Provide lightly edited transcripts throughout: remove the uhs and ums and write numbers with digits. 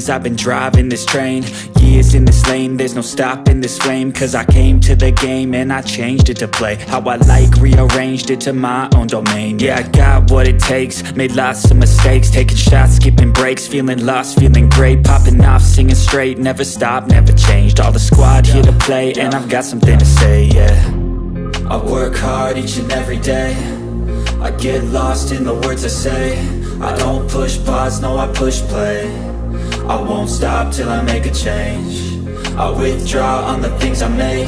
years I've been driving this train, years in this lane, there's no stopping this flame. Cause I came to the game and I changed it to play how I like, rearranged it to my own domain. Yeah, I got what it takes, made lots of mistakes, taking shots, skipping breaks, feeling lost, feeling great, popping off, singing straight, never stopped, never changed. All the squad here to play and I've got something to say, yeah. I work hard each and every day, I get lost in the words I say. I don't push pause, no, I push play. I won't stop till I make a change. I withdraw on the things I make.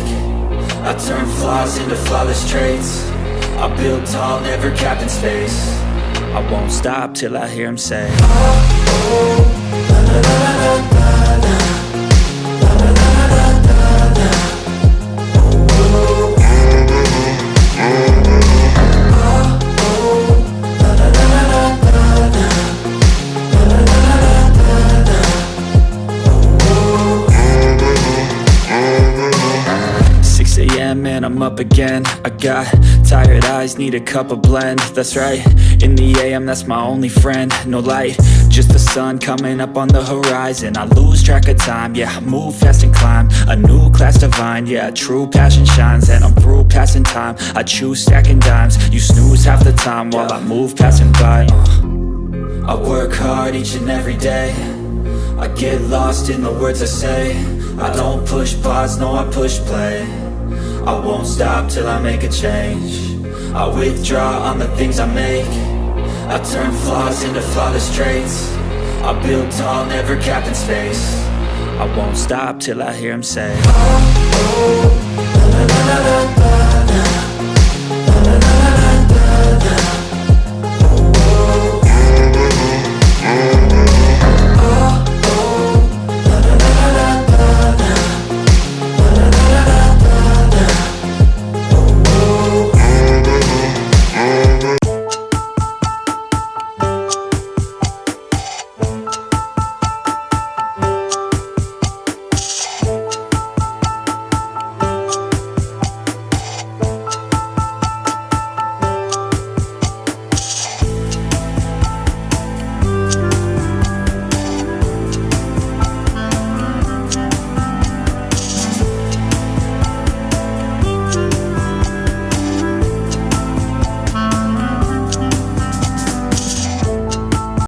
I turn flaws into flawless traits. I build tall, never capped in space. I won't stop till I hear him say, oh, oh, la, la, la, la, la, la. And I'm up again. I got tired eyes, need a cup of blend. That's right, in the AM, that's my only friend. No light, just the sun coming up on the horizon. I lose track of time, yeah, I move fast and climb a new class divine, yeah, true passion shines. And I'm through passing time, I choose stacking dimes. You snooze half the time while I move passing by. I work hard each and every day, I get lost in the words I say. I don't push pause, no, I push play. I won't stop till I make a change. I withdraw on the things I make. I turn flaws into flawless traits. I build tall, never capped in space. I won't stop till I hear him say, oh, oh.